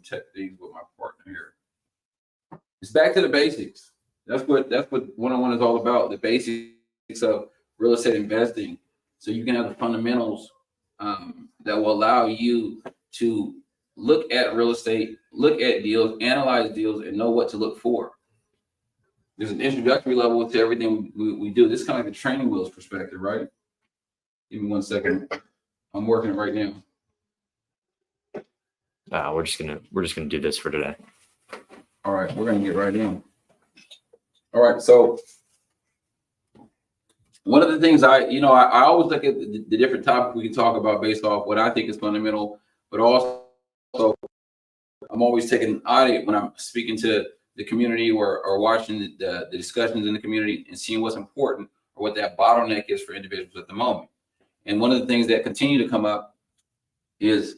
tech things with my partner here. It's back to the basics. That's what one-on-one is all about. The basics of real estate investing, so you can have the fundamentals that will allow you to look at real estate, look at deals, analyze deals, and know what to look for. There's an introductory level to everything we do. This is kind of like the training wheels perspective, right? Give me 1 second. I'm working it right now. We're just gonna do this for today. All right, we're gonna get right in. All right, so one of the things I always look at the different topics we can talk about based off what I think is fundamental, but also I'm always taking an audit when I'm speaking to the community or watching the discussions in the community and seeing what's important or what that bottleneck is for individuals at the moment. And one of the things that continue to come up is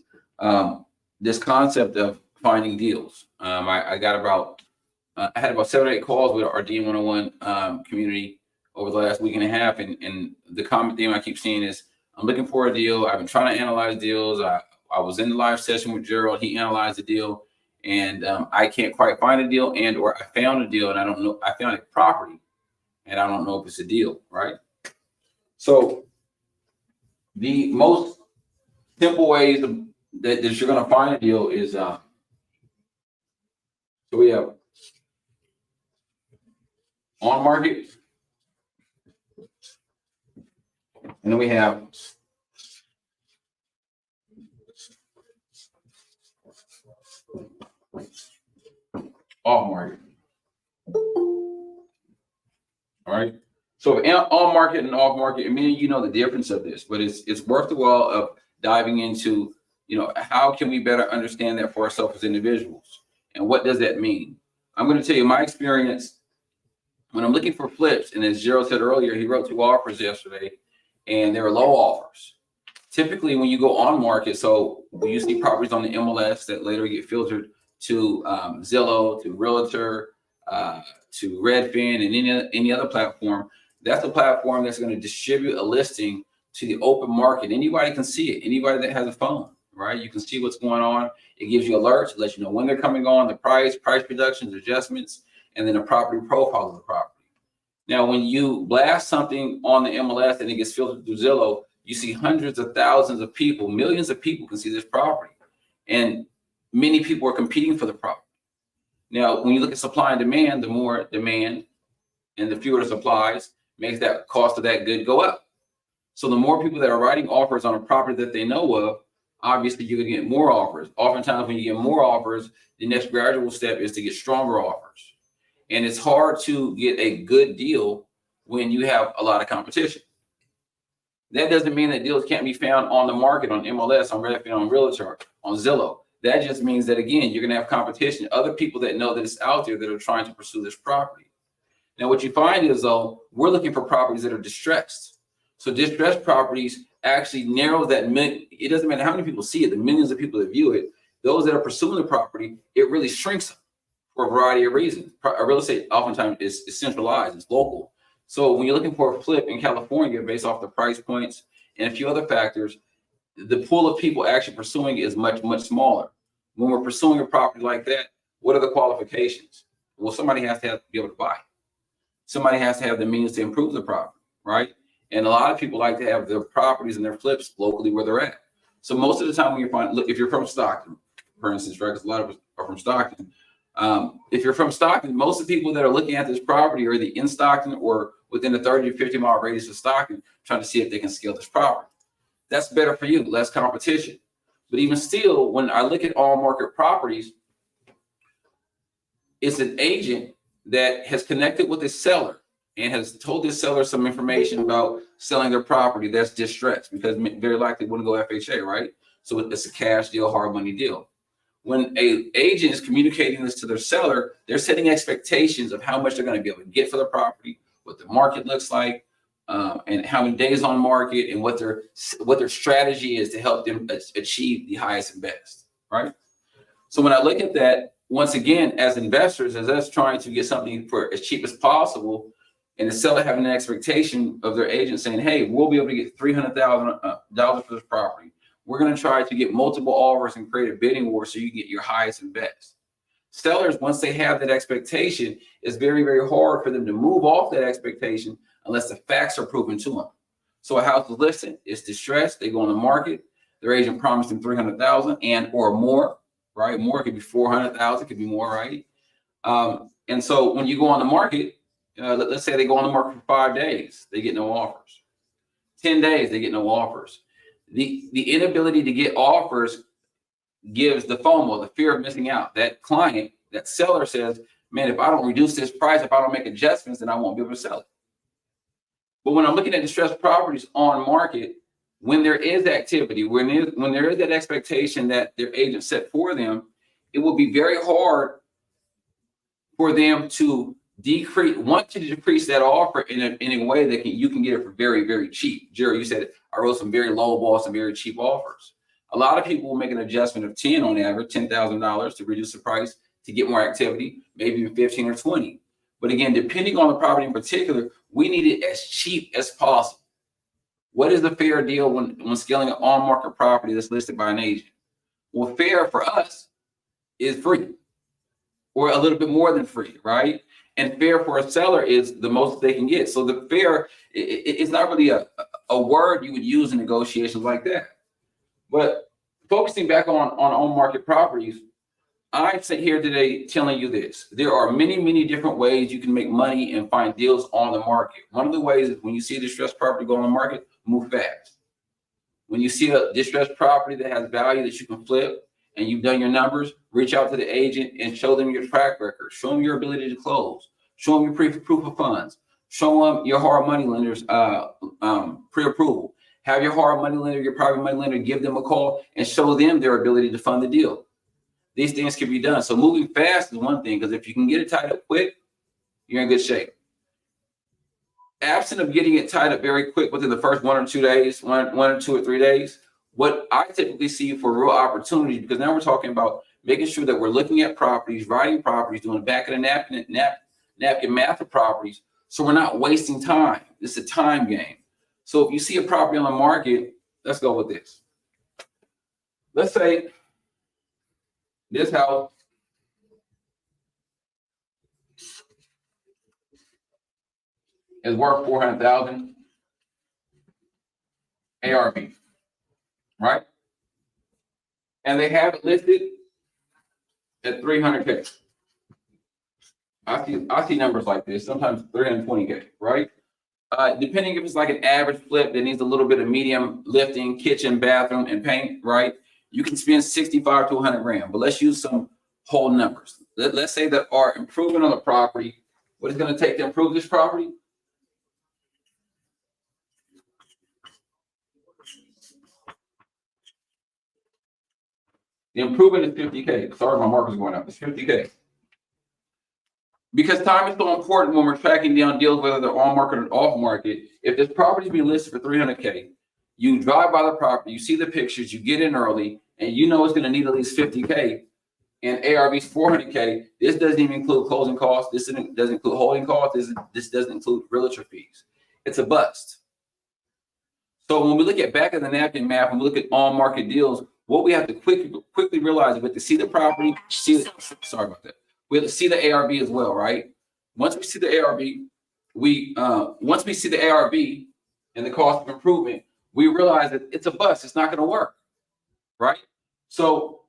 this concept of finding deals. I had about 7 or 8 calls with our D101 community over the last week and a half, and the common theme I keep seeing is I'm looking for a deal. I've been trying to analyze deals. I was in the live session with Gerald. He analyzed the deal, and I can't quite find a deal, or I found a deal and I don't know. I found a property, and I don't know if it's a deal, right? So the most simple ways that you're going to find a deal is so we have on market, and then we have off market. All right. So on market and off market, I mean, you know the difference of this, but it's worth the while of diving into, how can we better understand that for ourselves as individuals, and what does that mean? I'm going to tell you my experience when I'm looking for flips, and as Gerald said earlier, he wrote 2 offers yesterday, and they were low offers. Typically, when you go on market, so you see properties on the MLS that later get filtered to Zillow, to Realtor, to Redfin, and any other platform. That's a platform that's going to distribute a listing to the open market. Anybody can see it. Anybody that has a phone, right? You can see what's going on. It gives you alerts, lets you know when they're coming on, the price reductions, adjustments, and then the property profile of the property. Now, when you blast something on the MLS and it gets filtered through Zillow, you see hundreds of thousands of people, millions of people can see this property. And many people are competing for the property. Now, when you look at supply and demand, the more demand and the fewer the supplies makes that cost of that good go up. So the more people that are writing offers on a property that they know of, obviously you're going to get more offers. Oftentimes when you get more offers, the next gradual step is to get stronger offers. And it's hard to get a good deal when you have a lot of competition. That doesn't mean that deals can't be found on the market, on MLS, on Redfin, on Realtor, on Zillow. That just means that, again, you're going to have competition, other people that know that it's out there that are trying to pursue this property. Now, what you find is, though, we're looking for properties that are distressed. So distressed properties actually narrows that. It doesn't matter how many people see it, the millions of people that view it, those that are pursuing the property, it really shrinks them for a variety of reasons. Real estate oftentimes is centralized, it's local. So when you're looking for a flip in California based off the price points and a few other factors, the pool of people actually pursuing it is much, much smaller. When we're pursuing a property like that, what are the qualifications? Well, somebody has to be able to buy. Somebody has to have the means to improve the property, right? And a lot of people like to have their properties and their flips locally where they're at. So most of the time when you find, look, if you're from Stockton, for instance, right, because a lot of us are from Stockton. If you're from Stockton, most of the people that are looking at this property are either in Stockton or within a 30 to 50 mile radius of Stockton, trying to see if they can scale this property. That's better for you, less competition. But even still, when I look at all market properties, it's an agent that has connected with the seller and has told this seller some information about selling their property that's distressed, because very likely wouldn't go FHA, right? So it's a cash deal, hard money deal. When an agent is communicating this to their seller, they're setting expectations of how much they're going to be able to get for the property, what the market looks like, and how many days on market, and what their strategy is to help them achieve the highest and best, right? So when I look at that, once again, as investors, as us trying to get something for as cheap as possible, and the seller having an expectation of their agent saying, hey, we'll be able to get $300,000 for this property. we're going to try to get multiple offers and create a bidding war so you get your highest and best. Sellers, once they have that expectation, it's very, very hard for them to move off that expectation unless the facts are proven to them. So a house is listed, it's distressed, they go on the market, their agent promised them 300,000 and or more, right? More, it could be 400,000, it could be more, right? And so when you go on the market, let's say they go on the market for 5 days, they get no offers. 10 days, they get no offers. The inability to get offers gives the FOMO, the fear of missing out. That client, that seller says, man, if I don't reduce this price, if I don't make adjustments, then I won't be able to sell it. But when I'm looking at distressed properties on market, when there is activity, when there is that expectation that their agent set for them, it will be very hard for them to decrease that offer in a way that you can get it for very, very cheap. Jerry, you said I wrote some very low ball, some very cheap offers. A lot of people will make an adjustment of 10 on average, $10,000 to reduce the price to get more activity, maybe even 15 or 20. But again, depending on the property in particular, we need it as cheap as possible. What is the fair deal when scaling an on-market property that's listed by an agent? Well, fair for us is free, or a little bit more than free, right? And fair for a seller is the most they can get. So the fair, it's not really a word you would use in negotiations like that. But focusing back on market properties, I sit here today telling you this. There are many, many different ways you can make money and find deals on the market. One of the ways is when you see a distressed property go on the market, move fast. When you see a distressed property that has value that you can flip and you've done your numbers, reach out to the agent and show them your track record. Show them your ability to close. Show them your proof of funds. Show them your hard money lenders pre-approval. Have your hard money lender, your private money lender, give them a call and show them their ability to fund the deal. These things can be done. So moving fast is one thing, because if you can get it tied up quick, you're in good shape. Absent of getting it tied up very quick within the first 1 or 2 days, one or 2 or 3 days, what I typically see for real opportunities, because now we're talking about making sure that we're looking at properties, writing properties, doing back of the napkin math of properties, so we're not wasting time. It's a time game. So if you see a property on the market, let's go with this. Let's say this house is worth 400,000 ARV, right? And they have it listed at 300K. I see numbers like this, sometimes 320K, right? Depending if it's like an average flip that needs a little bit of medium lifting, kitchen, bathroom, and paint, right? You can spend 65 to 100 grand, but let's use some whole numbers. Let's say that our improvement on the property, what it's going to take to improve this property? The improvement is 50K. Sorry, my marker's going up. It's 50K. Because time is so important when we're tracking down deals, whether they're on market or off market. If this property is being listed for 300K, you drive by the property, you see the pictures, you get in early, and you know it's going to need at least 50K, and ARV's 400K. This doesn't even include closing costs. This doesn't include holding costs. This doesn't include realtor fees. It's a bust. So when we look at back of the napkin math, when we look at on market deals, what we have to quickly realize is we have to see the property. Sorry about that. We have to see the ARV as well, right? Once we see the ARV, once we see the ARV and the cost of improvement, we realize that it's a bust. It's not going to work, right? So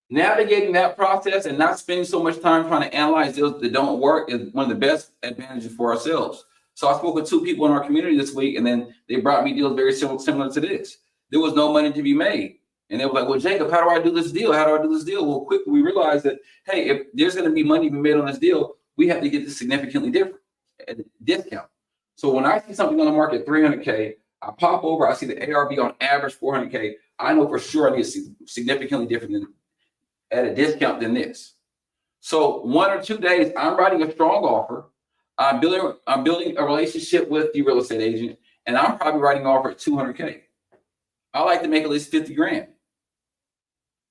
navigating that process and not spending so much time trying to analyze deals that don't work is one of the best advantages for ourselves. So I spoke with 2 people in our community this week, and then they brought me deals very similar to this. There was no money to be made. And they were like, well, Jacob, how do I do this deal? How do I do this deal? Well, quickly we realized that, hey, if there's going to be money to be made on this deal, we have to get this significantly different at a discount. So when I see something on the market, 300K, I pop over, I see the ARV on average 400K. I know for sure I need significantly different than at a discount than this. So 1 or 2 days, I'm writing a strong offer. I'm building a relationship with the real estate agent, and I'm probably writing an offer at 200K. I like to make at least 50 grand.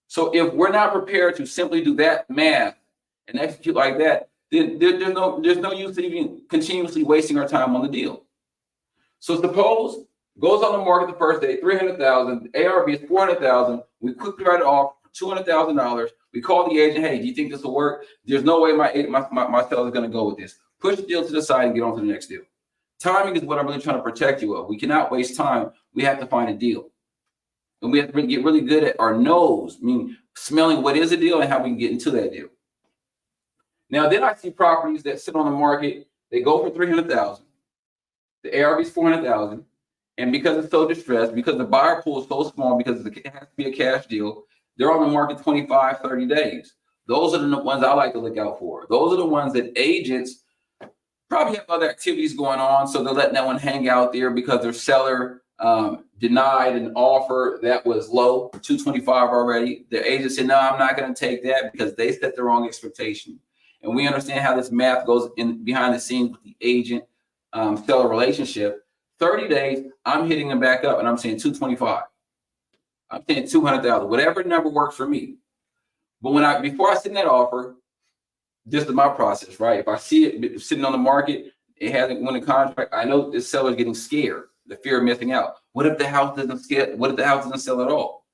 So if we're not prepared to simply do that math and execute like that, then there's no use in even continuously wasting our time on the deal. So suppose Goes on the market the first day, 300,000. ARV is 400,000. We quickly write it off for $200,000. We call the agent, hey, do you think this will work? There's no way my seller is going to go with this. Push the deal to the side and get on to the next deal. Timing is what I'm really trying to protect you of. We cannot waste time. We have to find a deal. And we have to get really good at our nose, meaning smelling what is a deal and how we can get into that deal. Now, then I see properties that sit on the market. They go for 300,000. The ARV is 400,000. And because it's so distressed, because the buyer pool is so small, because it has to be a cash deal, they're on the market 25, 30 days. Those are the ones I like to look out for. Those are the ones that agents probably have other activities going on, so they're letting that one hang out there because their seller denied an offer that was low, 225 already. The agent said, no, I'm not going to take that because they set the wrong expectation. And we understand how this math goes in behind the scenes with the agent seller relationship. 30 days, I'm hitting them back up and I'm saying 225. I'm saying 200,000, whatever number works for me. But before I send that offer, this is my process, right? If I see it sitting on the market, it hasn't won a contract, I know this seller is getting scared, the fear of missing out. What if the house doesn't sell at all?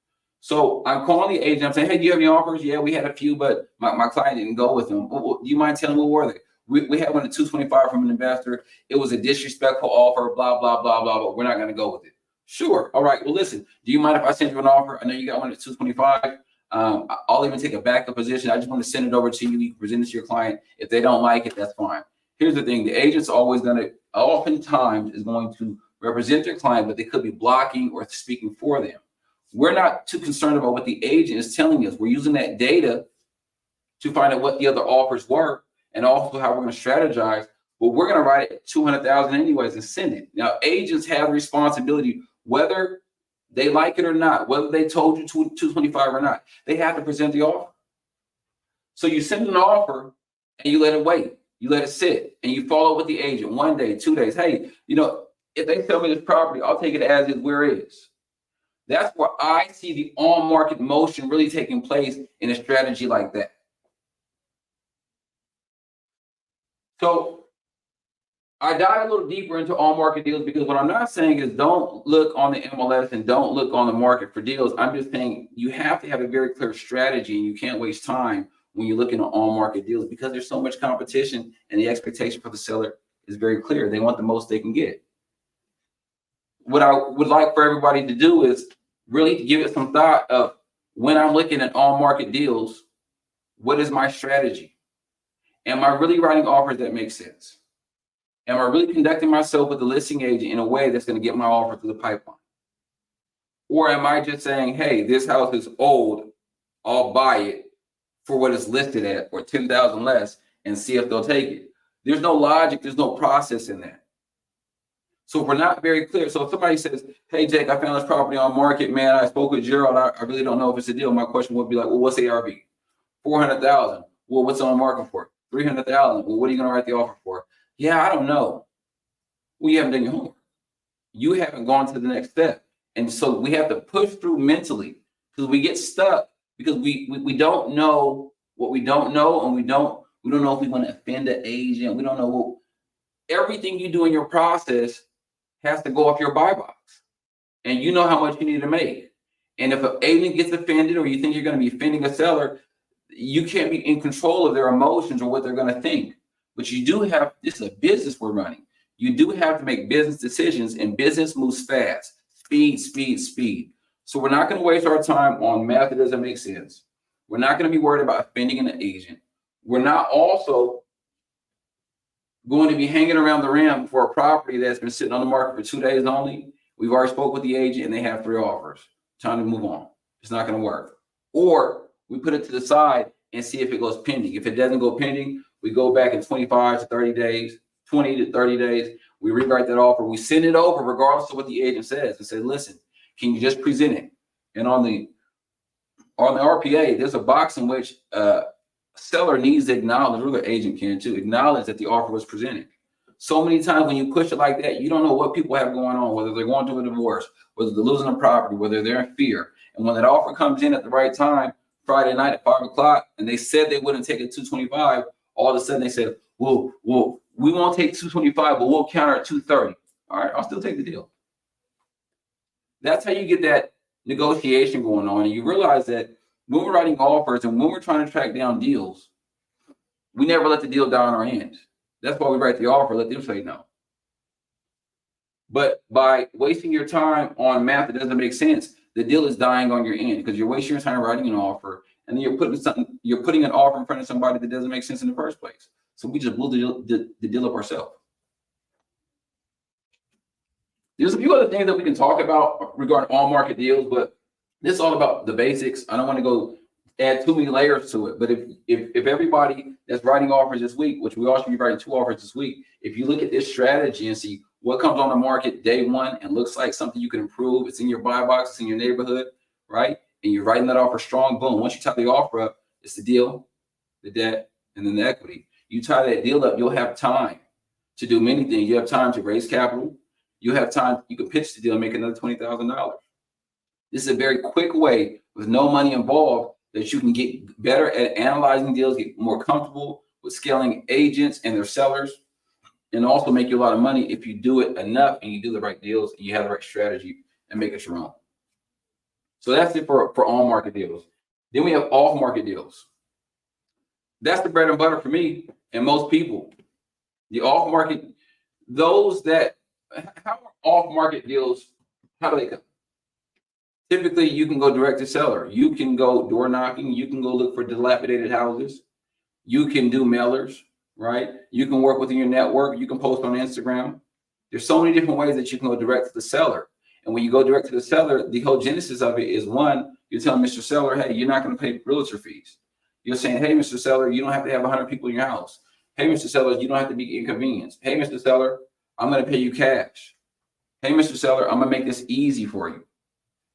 So I'm calling the agent, I'm saying, hey, do you have any offers? Yeah, we had a few, but my client didn't go with them. Do you mind telling me what were they? We had one at 225 from an investor. It was a disrespectful offer, blah, blah, blah, blah, but we're not going to go with it. Sure. All right. Well, listen, do you mind if I send you an offer? I know you got one at 225. I'll even take a backup position. I just want to send it over to you. You can present it to your client. If they don't like it, that's fine. Here's the thing. The agent's oftentimes is going to represent their client, but they could be blocking or speaking for them. We're not too concerned about what the agent is telling us. We're using that data to find out what the other offers were and also how we're going to strategize. But we're going to write it at 200,000 anyways and send it. Now, agents have responsibility, whether they like it or not, whether they told you 225 or not. They have to present the offer. So you send an offer and you let it wait. You let it sit and you follow with the agent 1 day, 2 days. Hey, if they sell me this property, I'll take it as is where it is. That's where I see the on-market motion really taking place in a strategy like that. So I dive a little deeper into on-market deals because what I'm not saying is don't look on the MLS and don't look on the market for deals. I'm just saying you have to have a very clear strategy and you can't waste time when you're looking at on-market deals because there's so much competition and the expectation for the seller is very clear. They want the most they can get. What I would like for everybody to do is really give it some thought of when I'm looking at on-market deals, what is my strategy? Am I really writing offers that make sense? Am I really conducting myself with the listing agent in a way that's going to get my offer through the pipeline? Or am I just saying, hey, this house is old, I'll buy it for what it's listed at or 10,000 less and see if they'll take it? There's no logic, there's no process in that. So if we're not very clear, so if somebody says, hey, Jake, I found this property on market, man, I spoke with Gerald, I really don't know if it's a deal. My question would be like, well, what's the ARV? 400,000. Well, what's on the market for? 300,000. Well, what are you going to write the offer for? Yeah, I don't know. Well, you haven't done your homework. You haven't gone to the next step. And so we have to push through mentally because we get stuck because we don't know what we don't know, and we don't know if we want to offend the agent. We don't know everything you do in your process has to go off your buy box. And you know how much you need to make. And if an agent gets offended or you think you're going to be offending a seller, you can't be in control of their emotions or what they're going to think. But you do have, this is a business we're running. You do have to make business decisions, and business moves fast. Speed, speed, speed. So we're not going to waste our time on math that doesn't make sense. We're not going to be worried about offending an agent. We're not also going to be hanging around the rim for a property that's been sitting on the market for 2 days only. We've already spoke with the agent and they have 3 offers. Time to move on. It's not going to work. Or we put it to the side and see if it goes pending. If it doesn't go pending, we go back in 25 to 30 days, 20 to 30 days. We rewrite that offer. We send it over regardless of what the agent says and say, listen, can you just present it? And on the RPA, there's a box in which seller needs to acknowledge, or the agent can too, acknowledge that the offer was presented. So many times when you push it like that, you don't know what people have going on, whether they're going through a divorce, whether they're losing a property, whether they're in fear. And when that offer comes in at the right time, Friday night at 5 o'clock, and they said they wouldn't take it 225, all of a sudden they said, well, we won't take 225, but we'll counter at 230. All right, I'll still take the deal. That's how you get that negotiation going on. And you realize that when we're writing offers and when we're trying to track down deals, we never let the deal die on our end. That's why we write the offer, let them say no. But by wasting your time on math that doesn't make sense, the deal is dying on your end because you're wasting your time writing an offer, and then you're putting an offer in front of somebody that doesn't make sense in the first place. So we just blew the deal up ourselves. There's a few other things that we can talk about regarding on-market deals, but this is all about the basics. I don't want to go add too many layers to it. But if everybody that's writing offers this week, which we all should be writing 2 offers this week, if you look at this strategy and see what comes on the market day one and looks like something you can improve, it's in your buy box, it's in your neighborhood, right? And you're writing that offer strong, boom. Once you tie the offer up, it's the deal, the debt, and then the equity. You tie that deal up, you'll have time to do many things. You have time to raise capital. You have time, you can pitch the deal and make another $20,000. This is a very quick way with no money involved that you can get better at analyzing deals, get more comfortable with scaling agents and their sellers, and also make you a lot of money if you do it enough and you do the right deals and you have the right strategy and make it your own. So that's it for on-market deals. Then we have off-market deals. That's the bread and butter for me and most people. The off-market, those that, how are off-market deals, how do they come? Typically, you can go direct to seller. You can go door knocking. You can go look for dilapidated houses. You can do mailers, right? You can work within your network. You can post on Instagram. There's so many different ways that you can go direct to the seller. And when you go direct to the seller, the whole genesis of it is, one, you're telling Mr. Seller, hey, you're not going to pay realtor fees. You're saying, hey, Mr. Seller, you don't have to have 100 people in your house. Hey, Mr. Seller, you don't have to be inconvenienced. Hey, Mr. Seller, I'm going to pay you cash. Hey, Mr. Seller, I'm going to make this easy for you.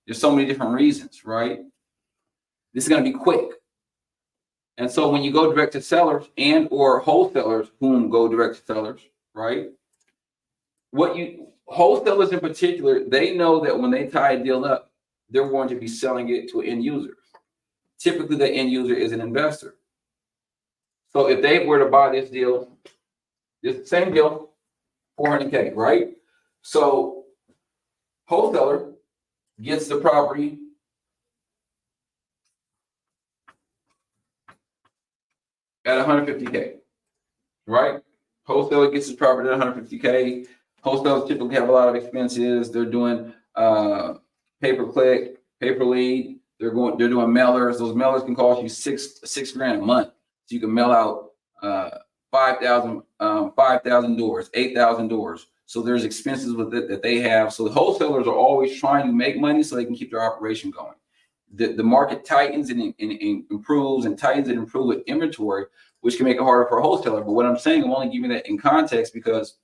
There's so many different reasons, right? This is going to be quick. And so when you go direct to sellers and or wholesalers whom go direct to sellers, right? Wholesalers in particular, they know that when they tie a deal up, they're going to be selling it to an end user. Typically, the end user is an investor. So if they were to buy this deal, this same deal, $400K, right? So wholesaler gets the property at $150K, right? Wholesaler gets his property at $150K. Wholesalers typically have a lot of expenses. They're doing pay-per-click, pay-per-lead. They're doing mailers. Those mailers can cost you six grand a month. So you can mail out 5,000 doors, 8,000 doors. So there's expenses with it that they have. So the wholesalers are always trying to make money so they can keep their operation going. The market tightens and improves and tightens and improves with inventory, which can make it harder for a wholesaler. But what I'm saying, I'm only giving that in context because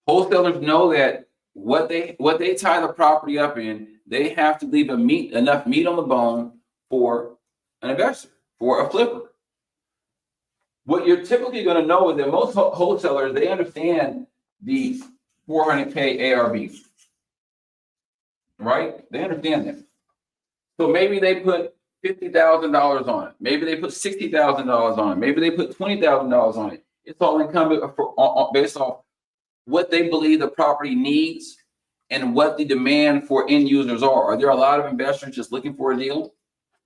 wholesalers know that what they tie the property up in, they have to leave enough meat on the bone for an investor, for a flipper. What you're typically going to know is that most wholesalers, they understand the 400K ARV, right? They understand that. So maybe they put $50,000 on it. Maybe they put $60,000 on it. Maybe they put $20,000 on it. It's all incumbent based off what they believe the property needs and what the demand for end users are. Are there a lot of investors just looking for a deal?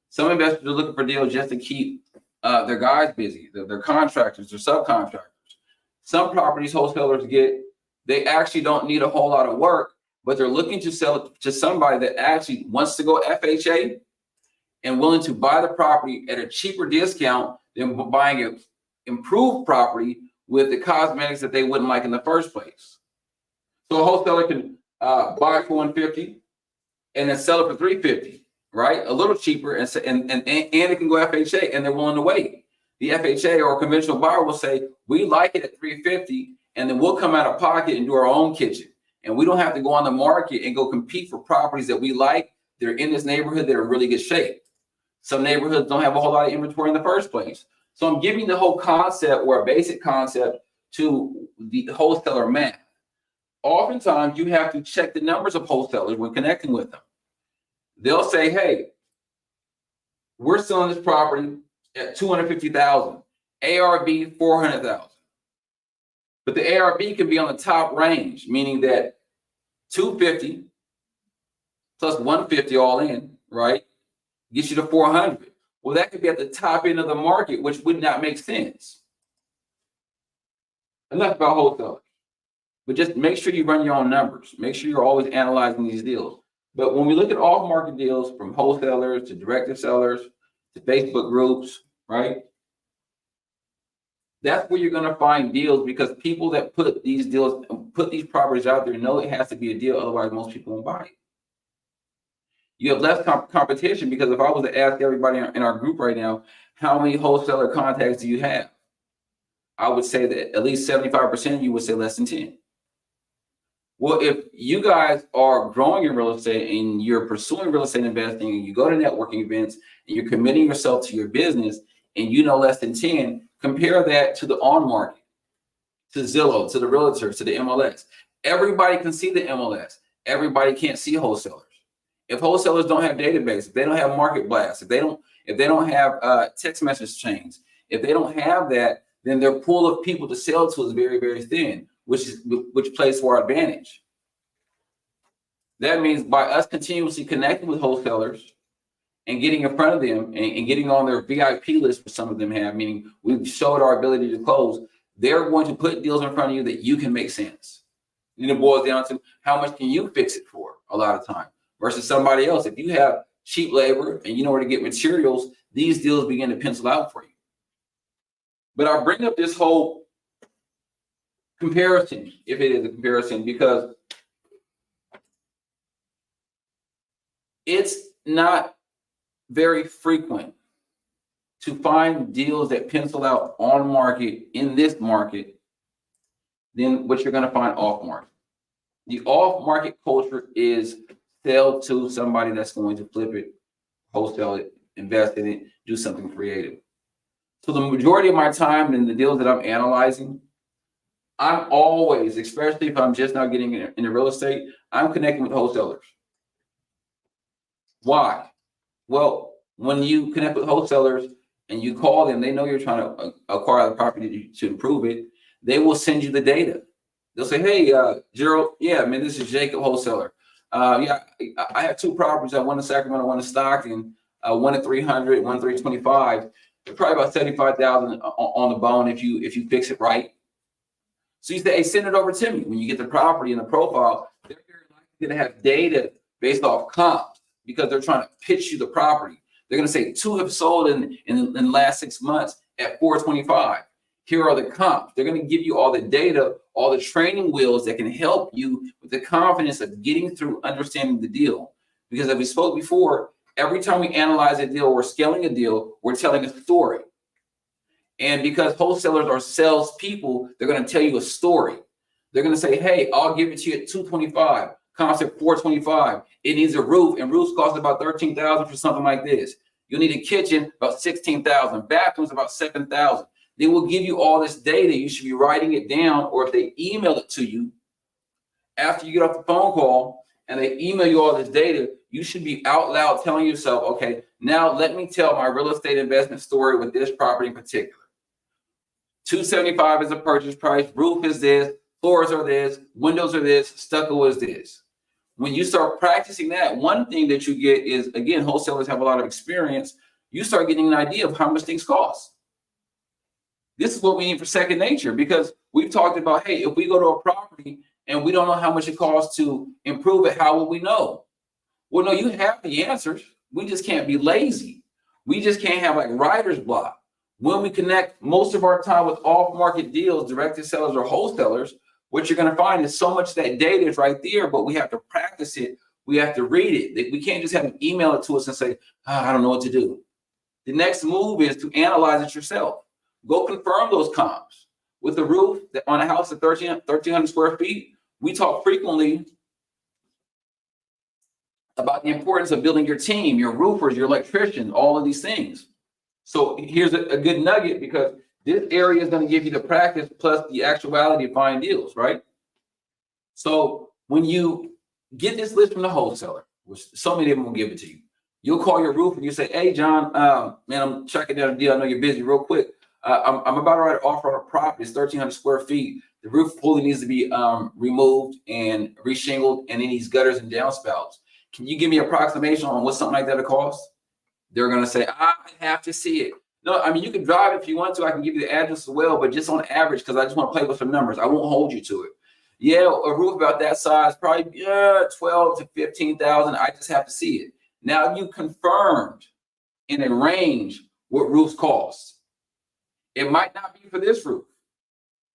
Some investors are looking for deals just to keep their guys busy, their contractors, their subcontractors. Some properties wholesalers they actually don't need a whole lot of work, but they're looking to sell it to somebody that actually wants to go FHA and willing to buy the property at a cheaper discount than buying an improved property with the cosmetics that they wouldn't like in the first place. So a wholesaler can buy it for $150 and then sell it for $350, right? A little cheaper, and it can go FHA, and they're willing to wait. The FHA or conventional buyer will say, we like it at $350, and then we'll come out of pocket and do our own kitchen. And we don't have to go on the market and go compete for properties that we like. They're in this neighborhood that are in really good shape. Some neighborhoods don't have a whole lot of inventory in the first place. So I'm giving the whole concept or a basic concept to the wholesaler math. Oftentimes, you have to check the numbers of wholesalers when connecting with them. They'll say, hey, we're selling this property at $250,000, ARV $400,000. But the ARV can be on the top range, meaning that 250 plus 150 all in, right? Gets you to 400. Well, that could be at the top end of the market, which would not make sense. Enough about wholesalers. But just make sure you run your own numbers. Make sure you're always analyzing these deals. But when we look at off-market deals from wholesalers to direct sellers to Facebook groups, right? That's where you're going to find deals, because people that put these deals, put these properties out there know it has to be a deal. Otherwise, most people won't buy it. You have less competition, because if I was to ask everybody in our group right now, how many wholesaler contacts do you have? I would say that at least 75% of you would say less than 10. Well, if you guys are growing in real estate and you're pursuing real estate investing and you go to networking events and you're committing yourself to your business and you know less than 10, compare that to the on market, to Zillow, to the realtors, to the MLS. Everybody can see the MLS. Everybody can't see wholesalers. If wholesalers don't have database, if they don't have market blasts, if they don't have text message chains, if they don't have that, then their pool of people to sell to is very, very thin, which plays to our advantage. That means by us continuously connecting with wholesalers and getting in front of them and getting on their VIP list, which some of them have, meaning we've showed our ability to close, they're going to put deals in front of you that you can make sense. And it boils down to how much can you fix it for a lot of time versus somebody else. If you have cheap labor and you know where to get materials, these deals begin to pencil out for you. But I bring up this whole comparison, if it is a comparison, because it's not very frequent to find deals that pencil out on market in this market than what you're going to find off market. The off market culture is sell to somebody that's going to flip it, wholesale it, invest in it, do something creative. So the majority of my time in the deals that I'm analyzing, I'm always, especially if I'm just now getting into real estate, I'm connecting with wholesalers. Why? Well, when you connect with wholesalers and you call them, they know you're trying to acquire the property to improve it. They will send you the data. They'll say, hey, Gerald, yeah, man, this is Jacob, wholesaler. Yeah, I have two properties. One in Sacramento, one in Stockton, one at 300, one at 325. Probably about 75,000 on the bone if you fix it right. So you say, hey, send it over to me. When you get the property and the profile, they're very likely to have data based off comps because they're trying to pitch you the property. They're going to say 2 have sold in the last 6 months at 425. Here are the comps. They're going to give you all the data, all the training wheels that can help you with the confidence of getting through understanding the deal. Because as we spoke before, every time we analyze a deal, we're scaling a deal, we're telling a story. And because wholesalers are salespeople, they're going to tell you a story. They're going to say, hey, I'll give it to you at 225, comps at 425. It needs a roof, and roofs cost about 13,000 for something like this. You'll need a kitchen, about 16,000. Bathrooms, about 7,000. They will give you all this data. You should be writing it down, or if they email it to you after you get off the phone call and they email you all this data, you should be out loud telling yourself, okay, now let me tell my real estate investment story with this property in particular. 275 is the purchase price, roof is this, floors are this, windows are this, stucco is this. When you start practicing that, one thing that you get is, again, wholesalers have a lot of experience. You start getting an idea of how much things cost. This is what we need for second nature, because we've talked about, hey, if we go to a property and we don't know how much it costs to improve it, how will we know? Well, no, you have the answers. We just can't be lazy. We just can't have like writer's block. When we connect most of our time with off-market deals, direct sellers or wholesalers, what you're going to find is so much that data is right there, but we have to practice it. We have to read it. We can't just have them email it to us and say, I don't know what to do. The next move is to analyze it yourself. Go confirm those comps. With the roof on a house of 1,300 square feet, we talk frequently about the importance of building your team, your roofers, your electricians, all of these things. So here's a good nugget, because this area is going to give you the practice plus the actuality of finding deals, right? So when you get this list from the wholesaler, which so many of them will give it to you, you'll call your roofer and you say, hey, John, man, I'm checking down a deal. I know you're busy real quick. I'm about to write an offer on a property. It's 1,300 square feet. The roof fully needs to be removed and reshingled, and it needs gutters and downspouts. Can you give me an approximation on what something like that would cost? They're going to say, I have to see it. No, I mean, you can drive if you want to. I can give you the address as well, but just on average, because I just want to play with some numbers. I won't hold you to it. Yeah, a roof about that size, probably 12 to 15,000. I just have to see it. Now you confirmed in a range what roofs cost. It might not be for this roof,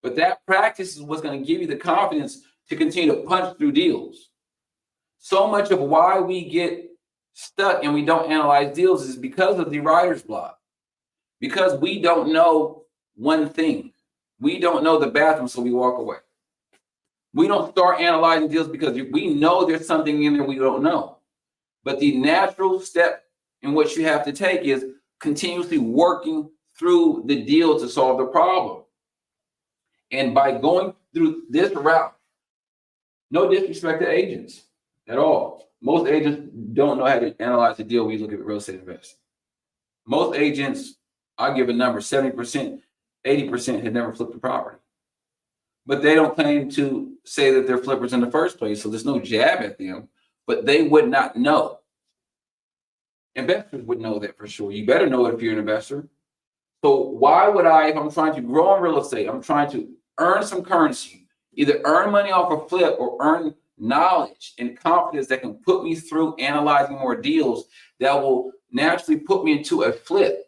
but that practice is what's going to give you the confidence to continue to punch through deals. So much of why we get stuck and we don't analyze deals is because of the writer's block. Because we don't know one thing. We don't know the bathroom, so we walk away. We don't start analyzing deals because we know there's something in there we don't know. But the natural step in which you have to take is continuously working through the deal to solve the problem. And by going through this route, no disrespect to agents at all. Most agents don't know how to analyze the deal when you look at real estate investing. Most agents, I'll give a number, 70%, 80% had never flipped a property. But they don't claim to say that they're flippers in the first place, so there's no jab at them, but they would not know. Investors would know that for sure. You better know it if you're an investor. So why would I, if I'm trying to grow in real estate, I'm trying to earn some currency, either earn money off a flip or earn knowledge and confidence that can put me through analyzing more deals that will naturally put me into a flip.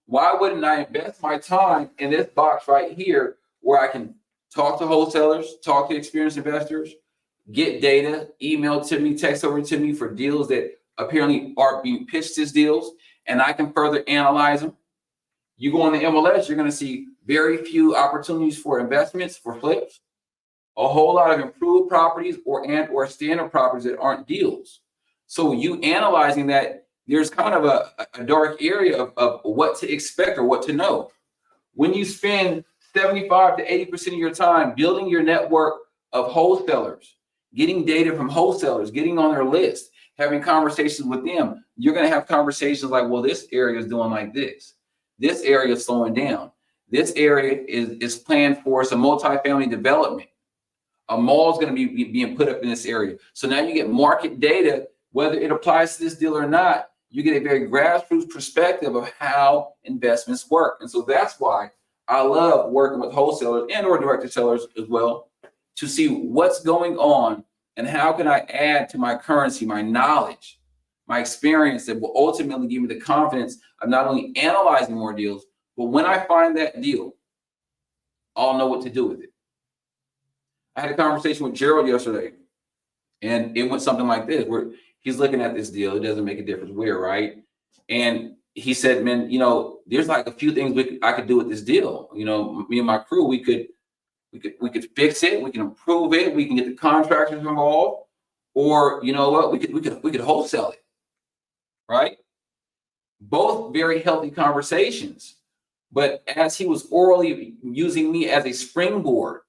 Why wouldn't I invest my time in this box right here where I can talk to wholesalers, talk to experienced investors, get data, email to me, text over to me for deals that apparently are being pitched as deals, and I can further analyze them. You go on the MLS, you're going to see very few opportunities for investments, for flips, a whole lot of improved properties or standard properties that aren't deals. So you analyzing that, there's kind of a dark area of what to expect or what to know. When you spend 75 to 80% of your time building your network of wholesalers, getting data from wholesalers, getting on their list, having conversations with them, you're going to have conversations like, well, this area is doing like this. This area is slowing down. This area is planned for some multifamily development. A mall is going to be being put up in this area. So now you get market data, whether it applies to this deal or not, you get a very grassroots perspective of how investments work. And so that's why I love working with wholesalers and or direct sellers as well to see what's going on and how can I add to my currency, my knowledge, my experience that will ultimately give me the confidence of not only analyzing more deals, but when I find that deal, I'll know what to do with it. I had a conversation with Gerald yesterday, and it went something like this, where he's looking at this deal. It doesn't make a difference where, right? And he said, man, there's like a few things I could do with this deal. Me and my crew, we could fix it, we can improve it, we can get the contractors involved, or you know what, we could wholesale it, right? Both very healthy conversations. But as he was orally using me as a springboard,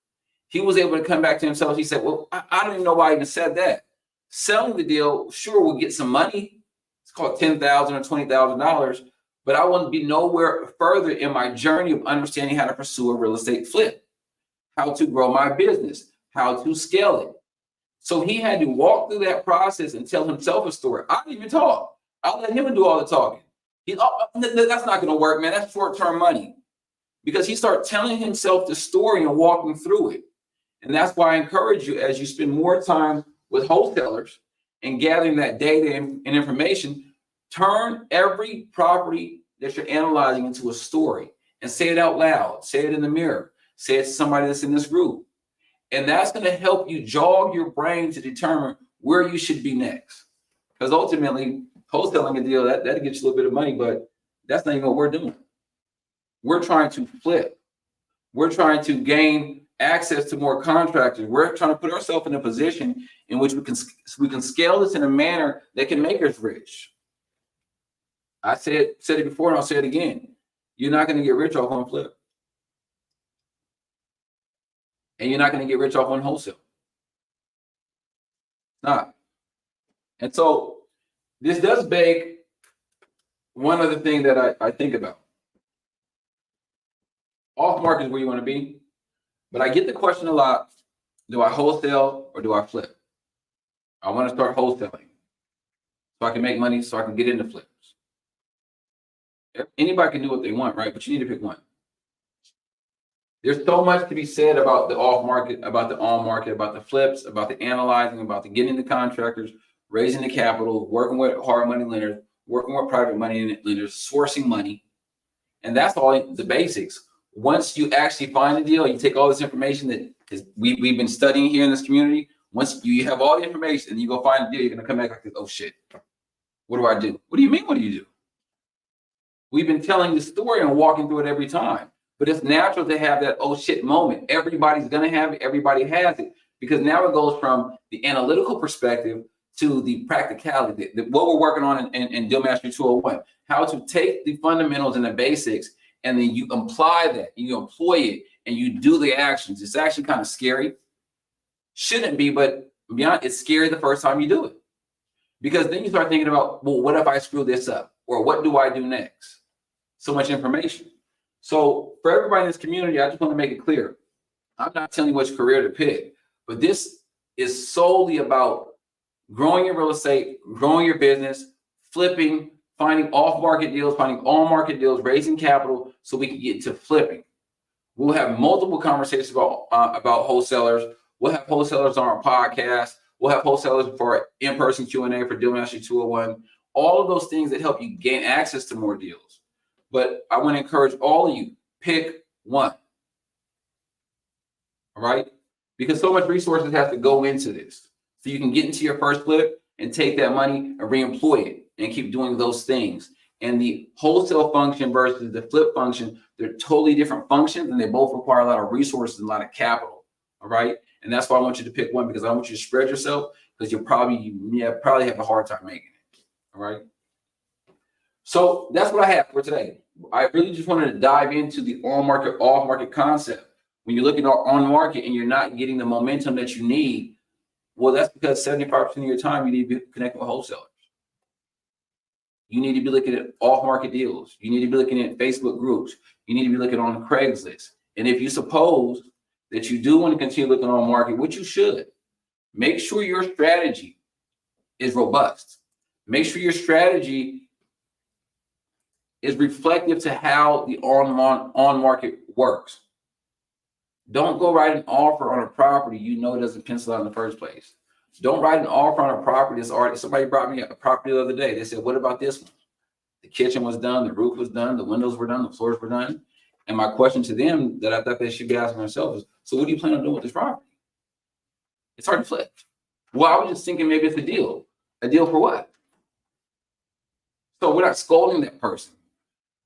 he was able to come back to himself. He said, well, I don't even know why I even said that. Selling the deal, sure, we'll get some money. It's called $10,000 or $20,000, but I want to be nowhere further in my journey of understanding how to pursue a real estate flip, how to grow my business, how to scale it. So he had to walk through that process and tell himself a story. I didn't even talk. I let him do all the talking. That's not going to work, man. That's short-term money. Because he started telling himself the story and walking through it. And that's why I encourage you, as you spend more time with wholesalers and gathering that data and information, turn every property that you're analyzing into a story and say it out loud. Say it in the mirror. Say it to somebody that's in this group. And that's going to help you jog your brain to determine where you should be next. Because ultimately, wholesaling a deal, that gets you a little bit of money, but that's not even what we're doing. We're trying to flip. We're trying to gain access to more contractors. We're trying to put ourselves in a position in which we can scale this in a manner that can make us rich. I said it before and I'll say it again. You're not going to get rich off one flip. And you're not going to get rich off one wholesale. Not. And so this does beg one other thing that I think about. Off market is where you want to be, But I get the question a lot, do I wholesale or do I flip? I want to start wholesaling so I can make money, so I can get into flips. Anybody can do what they want, right? But you need to pick one. There's so much to be said about the off market, about the on market, about the flips, about the analyzing, about the getting the contractors, raising the capital, working with hard money lenders, working with private money lenders, sourcing money. And that's all the basics. Once you actually find a deal, you take all this information that we've been studying here in this community. Once you have all the information and you go find a deal, you're going to come back like this, oh shit, what do I do? What do you mean, what do you do? We've been telling the story and walking through it every time. But it's natural to have that oh shit moment. Everybody's going to have it. Everybody has it. Because now it goes from the analytical perspective to the practicality, what we're working on in Deal Mastery 201. How to take the fundamentals and the basics, and then you apply that, you employ it, and you do the actions. It's actually kind of scary. Shouldn't be, but beyond, it's scary the first time you do it. Because then you start thinking about, well, what if I screw this up? Or what do I do next? So much information. So for everybody in this community, I just want to make it clear. I'm not telling you which career to pick, but this is solely about growing your real estate, growing your business, flipping, finding off-market deals, finding on-market deals, raising capital so we can get to flipping. We'll have multiple conversations about wholesalers. We'll have wholesalers on our podcast. We'll have wholesalers for in-person Q&A for Deal Mastery 201. All of those things that help you gain access to more deals. But I want to encourage all of you, pick one. All right? Because so much resources have to go into this. So you can get into your first flip and take that money and reemploy it and keep doing those things. And the wholesale function versus the flip function, they're totally different functions, and they both require a lot of resources and a lot of capital. All right? And that's why I want you to pick one, because I want you to spread yourself, because you'll probably have a hard time making it. All right? So that's what I have for today. I really just wanted to dive into the on-market, off-market concept. When you're looking on-market and you're not getting the momentum that you need, well, that's because 75% of your time you need to be connecting with wholesalers. You need to be looking at off-market deals. You need to be looking at Facebook groups. You need to be looking on Craigslist. And if you suppose that you do want to continue looking on market, which you should, make sure your strategy is robust. Make sure your strategy is reflective to how the on-market works. Don't go write an offer on a property you know it doesn't pencil out in the first place. Don't write an offer on a property that's already, somebody brought me a property the other day. They said, what about this one? The kitchen was done, the roof was done, the windows were done, the floors were done. And my question to them that I thought they should be asking themselves is, so what do you plan on doing with this property? It's hard to flip. Well, I was just thinking maybe it's a deal. A deal for what? So we're not scolding that person,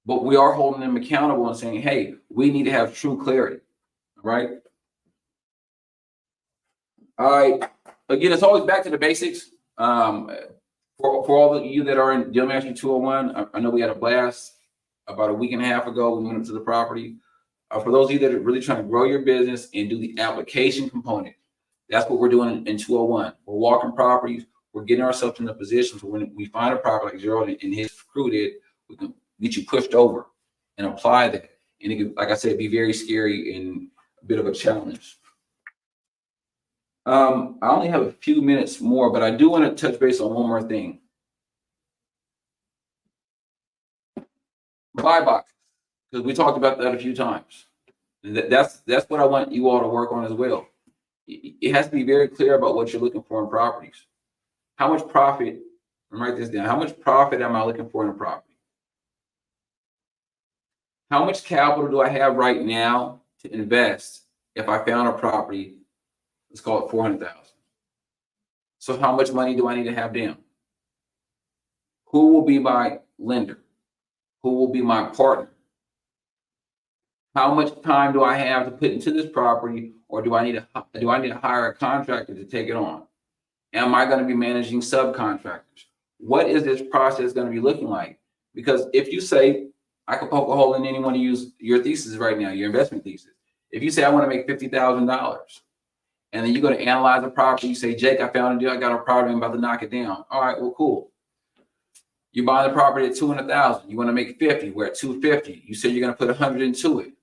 but we are holding them accountable and saying, hey, we need to have true clarity. All right. All right. Again, it's always back to the basics. For all of you that are in Deal Mastery 201, I know we had a blast about a week and a half ago. We went up to the property. For those of you that are really trying to grow your business and do the application component, that's what we're doing in 201. We're walking properties. We're getting ourselves in a position so when we find a property like Gerald and his crew did, we can get you pushed over and apply that. And it can, like I said, be very scary and a bit of a challenge. I only have a few minutes more, but I do want to touch base on one more thing. Buy boxes, because we talked about that a few times. And that's what I want you all to work on as well. It has to be very clear about what you're looking for in properties. How much profit, and write this down, how much profit am I looking for in a property? How much capital do I have right now to invest if I found a property? Let's call it 400,000. So how much money do I need to have down? Who will be my lender? Who will be my partner? How much time do I have to put into this property, or do I need to hire a contractor to take it on? Am I going to be managing subcontractors? What is this process going to be looking like? Because if you say, I could poke a hole in anyone to use your thesis right now, your investment thesis. If you say, I want to make $50,000, and then you go to analyze a property, you say, Jake, I found a deal, I got a property, I'm about to knock it down. All right, well, cool. You buy the property at 200,000, you want to make 50, we're at 250. You said you're going to put 100 into it.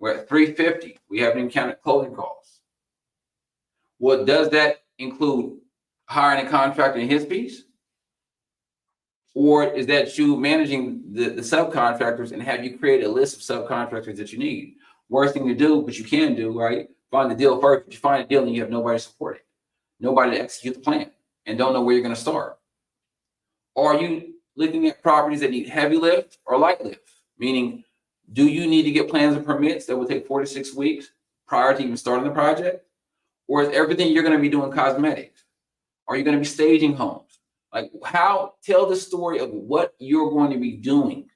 We're at 350. We haven't even counted closing costs. Well, does that include hiring a contractor and his fees? Or is that you managing the subcontractors and have you create a list of subcontractors that you need? Worst thing to do, but you can do, right? Find the deal first, but you find a deal and you have nobody to support it, nobody to execute the plan, and don't know where you're going to start. Or are you looking at properties that need heavy lift or light lift? Meaning, do you need to get plans and permits that will take 4 to 6 weeks prior to even starting the project? Or is everything you're going to be doing cosmetics? Are you going to be staging homes? Like, tell the story of what you're going to be doing.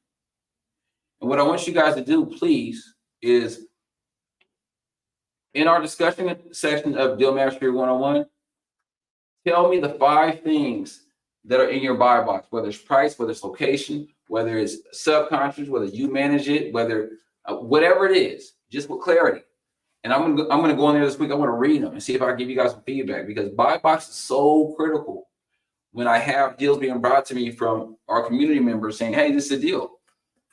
And what I want you guys to do, please, is in our discussion section of Deal Mastery 101, tell me the 5 things that are in your buy box, whether it's price, whether it's location, whether it's subcontractors, whether you manage it, whether whatever it is, just with clarity. And I'm gonna go in there this week. I want to read them and see if I can give you guys some feedback, because buy box is so critical. When I have deals being brought to me from our community members saying, "Hey, this is a deal."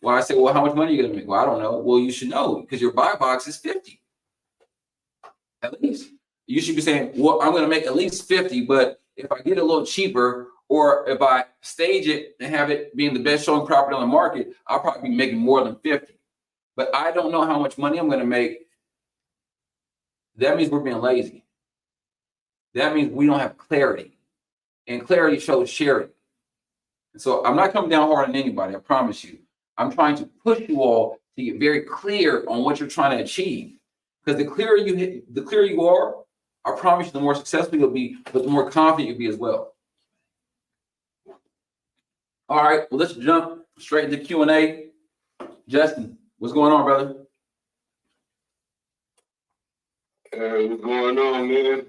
Well, I say, "Well, how much money are you gonna make?" "Well, I don't know." "Well, you should know, because your buy box is 50 at least." You should be saying, "Well, I'm gonna make at least 50, but if I get a little cheaper, or if I stage it and have it being the best showing property on the market, I'll probably be making more than 50. But I don't know how much money I'm gonna make." That means we're being lazy. That means we don't have clarity. And clarity shows sharing. And so I'm not coming down hard on anybody, I promise you. I'm trying to push you all to get very clear on what you're trying to achieve. Because the clearer you are, I promise you, the more successful you'll be, but the more confident you'll be as well. All right, well, let's jump straight into Q&A. Justin, what's going on, brother? What's going on, man?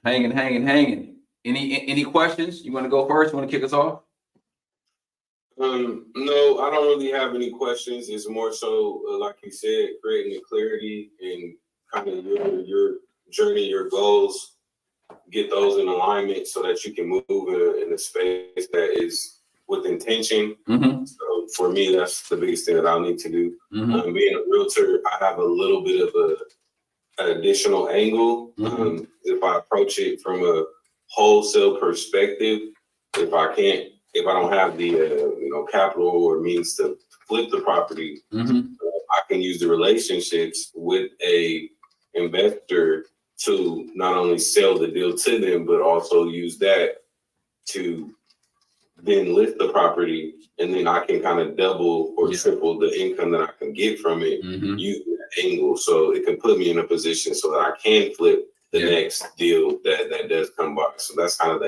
Hanging. Any questions? You want to go first? You want to kick us off? No, I don't really have any questions. It's more so, like you said, creating the clarity and kind of your journey, your goals, get those in alignment so that you can move in a space that is with intention. Mm-hmm. So for me, that's the biggest thing that I'll need to do. Mm-hmm. Being a realtor, I have a little bit of an additional angle. Mm-hmm. If I approach it from a wholesale perspective, if I don't have the capital or means to flip the property, Mm-hmm. I can use the relationships with a investor to not only sell the deal to them, but also use that to then list the property, and then I can kind of double or triple the income that I can get from it using that angle. So it can put me in a position so that I can flip the next deal that does come by. So that's kind of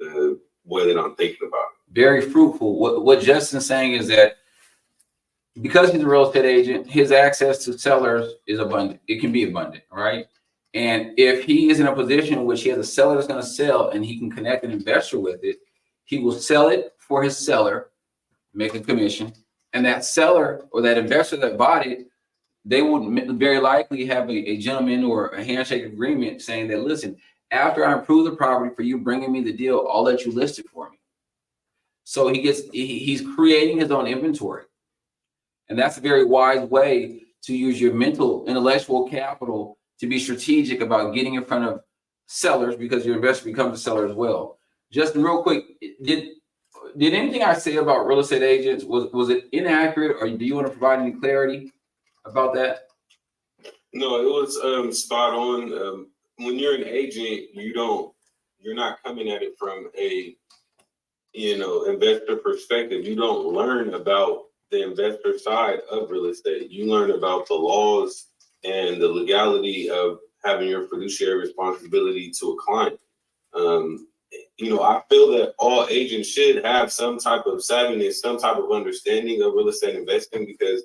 the way that I'm thinking about it. Very fruitful. What Justin's saying is that because he's a real estate agent, his access to sellers is abundant. It can be abundant, right? And if he is in a position in which he has a seller that's going to sell and he can connect an investor with it, he will sell it for his seller, make a commission, and that seller or that investor that bought it, they would very likely have a gentleman or a handshake agreement saying that, "Listen, after I improve the property for you bringing me the deal, I'll let you list it for me." So he's creating his own inventory. And that's a very wise way to use your intellectual capital to be strategic about getting in front of sellers, because your investor becomes a seller as well. Justin, real quick, did anything I say about real estate agents, was it inaccurate, or do you want to provide any clarity about that? No, it was spot on. When you're an agent, you're not coming at it from a investor perspective. You don't learn about the investor side of real estate. You learn about the laws and the legality of having your fiduciary responsibility to a client. I feel that all agents should have some type of savviness, some type of understanding of real estate investing, because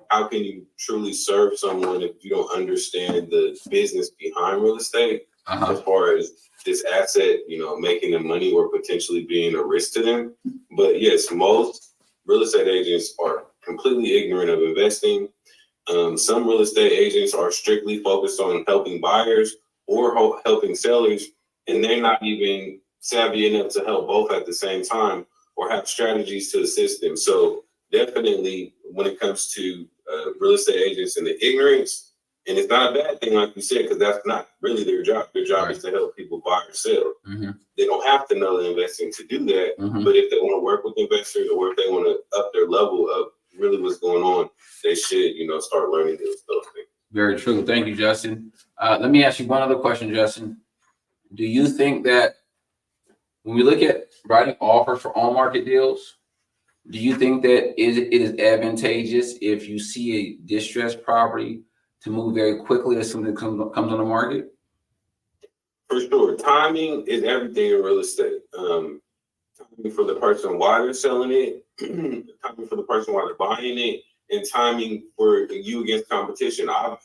how can you truly serve someone if you don't understand the business behind real estate, as far as this asset, making them money or potentially being a risk to them? But yes, most real estate agents are completely ignorant of investing. Some real estate agents are strictly focused on helping buyers or helping sellers, and they're not even savvy enough to help both at the same time or have strategies to assist them. So definitely when it comes to real estate agents in the ignorance. And it's not a bad thing, like you said, because that's not really their job. Their job is to help people buy or sell. They don't have to know the investing to do that. But if they want to work with investors, or if they want to up their level of really what's going on, they should, start learning those things. Very true. Thank you, Justin. Let me ask you one other question, Justin. Do you think that when we look at writing offers for on-market deals, do you think that it is advantageous if you see a distressed property to move very quickly as soon as it comes on the market? For sure. Timing is everything in real estate. Timing for the person why they're selling it, timing for the person why they're buying it, and timing for you against competition. I've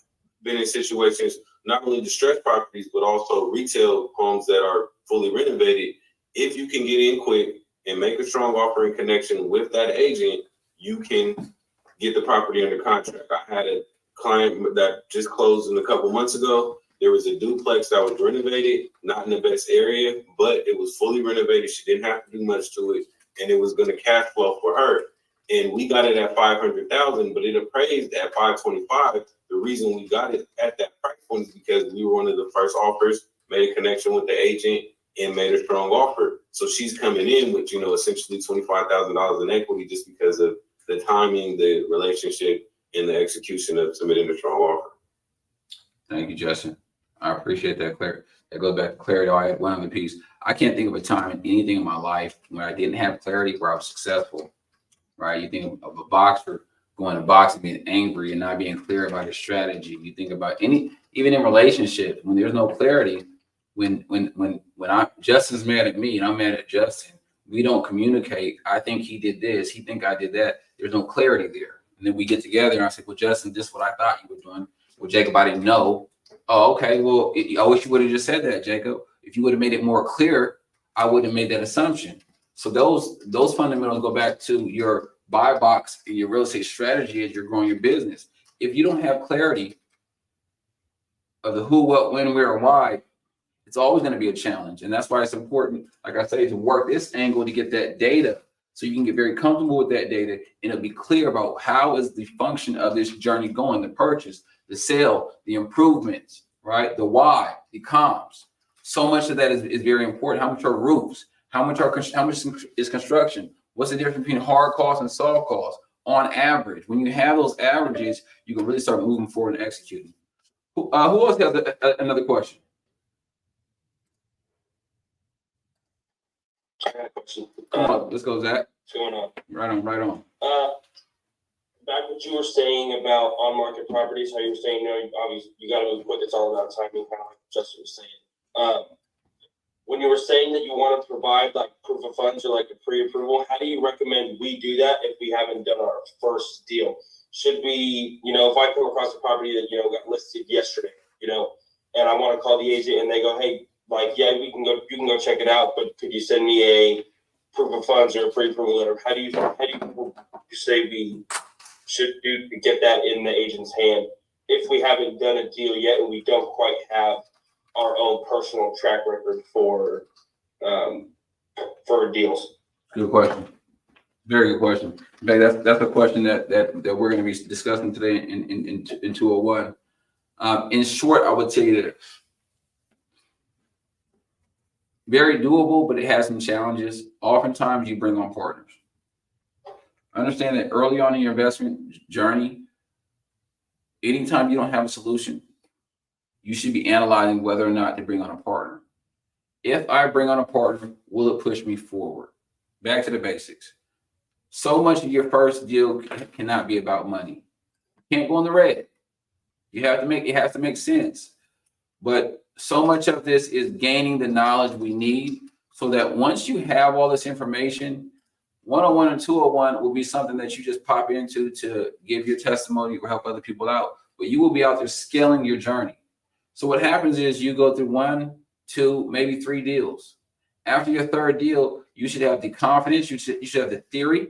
been in situations, not only distressed properties, but also retail homes that are fully renovated. If you can get in quick and make a strong offer in connection with that agent, you can get the property under contract. I had a client that just closed a couple months ago. There was a duplex that was renovated, not in the best area, but it was fully renovated. She didn't have to do much to it, and it was going to cash flow for her. And we got it at $500,000, but it appraised at $525,000. The reason we got it at that price point is because we were one of the first offers, made a connection with the agent, and made a strong offer. So she's coming in with, essentially $25,000 in equity just because of the timing, the relationship, and the execution of submitting a strong offer. Thank you, Justin. I appreciate that. That goes back to clarity. I had one other piece. I can't think of a time in anything in my life where I didn't have clarity, where I was successful, right? You think of a boxer going to boxing, being angry and not being clear about his strategy. You think about even in relationships, when there's no clarity, when Justin's mad at me and I'm mad at Justin, we don't communicate. I think he did this, he think I did that. There's no clarity there. And then we get together and I say, well, Justin, this is what I thought you were doing. Well, Jacob, I didn't know. Oh, okay. Well, I wish you would have just said that, Jacob. If you would have made it more clear, I would have made that assumption. So those fundamentals go back to your buy box and your real estate strategy as you're growing your business. If you don't have clarity of the who, what, when, where, and why, it's always going to be a challenge. And that's why it's important, like I say, to work this angle to get that data so you can get very comfortable with that data and it'll be clear about how is the function of this journey going, the purchase, the sale, the improvements, right? The why, the comps. So much of that is very important. How much are roofs? How much is construction? What's the difference between hard costs and soft costs on average? When you have those averages, you can really start moving forward and executing. Who else has another question? I got a question. Come on, let's go, Zach. What's going on? Right on, right on. Back what you were saying about on-market properties, how you were saying, obviously you got to move quick. It's all about timing, kind of like Justin was saying. When you were saying that you want to provide like proof of funds or like a pre-approval, how do you recommend we do that if we haven't done our first deal? Should we, if I come across a property that, got listed yesterday, and I want to call the agent and they go, hey, like, yeah, you can go check it out, but could you send me a proof of funds or a pre-approval letter? How do you say we should get that in the agent's hand if we haven't done a deal yet and we don't quite have our own personal track record for deals? Good question. Very good question. In fact, that's a question that we're going to be discussing today in 201. In short, I would tell you that very doable, but it has some challenges. Oftentimes you bring on partners. Understand that early on in your investment journey, anytime you don't have a solution, you should be analyzing whether or not to bring on a partner. If I bring on a partner, will it push me forward? Back to the basics. So much of your first deal cannot be about money. You can't go in the red. It has to make sense. But so much of this is gaining the knowledge we need so that once you have all this information, 101 and 201 will be something that you just pop into to give your testimony or help other people out. But you will be out there scaling your journey. So what happens is you go through 1, 2, maybe 3 deals. After your third deal, you should have the confidence, you should have the theory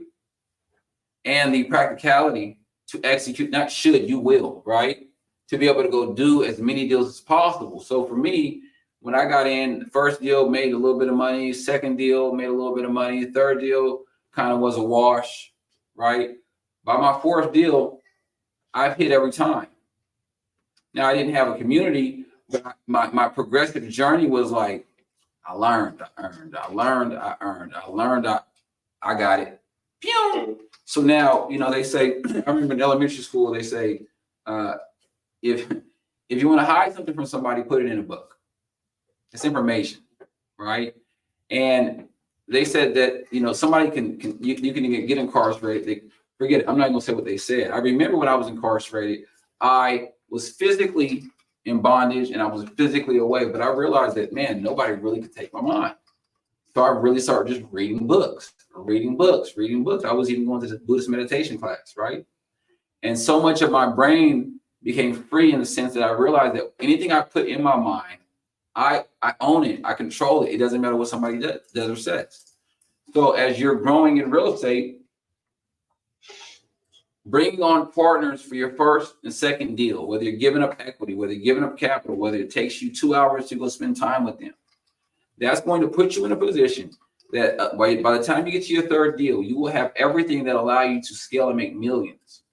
and the practicality to execute, not should, you will, right? To be able to go do as many deals as possible. So for me, when I got in, the first deal made a little bit of money, second deal made a little bit of money, third deal kind of was a wash, right? By my fourth deal, I've hit every time. Now I didn't have a community, but my progressive journey was like, I learned, I earned, I learned, I earned, I learned, I got it. Pew! So now, you know, they say, I remember in elementary school, they say, if you want to hide something from somebody, put it in a book. It's information, right? And they said that, you know, somebody you can get incarcerated. Forget it. I'm not going to say what they said. I remember when I was incarcerated, I was physically in bondage and I was physically away, but I realized that, man, nobody really could take my mind. So I really started just reading books. I was even going to this Buddhist meditation class, right? And so much of my brain became free in the sense that I realized that anything I put in my mind, I own it. I control it. It doesn't matter what somebody does or says. So as you're growing in real estate, bringing on partners for your first and second deal, whether you're giving up equity, whether you're giving up capital, whether it takes you 2 hours to go spend time with them, that's going to put you in a position that by the time you get to your third deal, you will have everything that allow you to scale and make millions.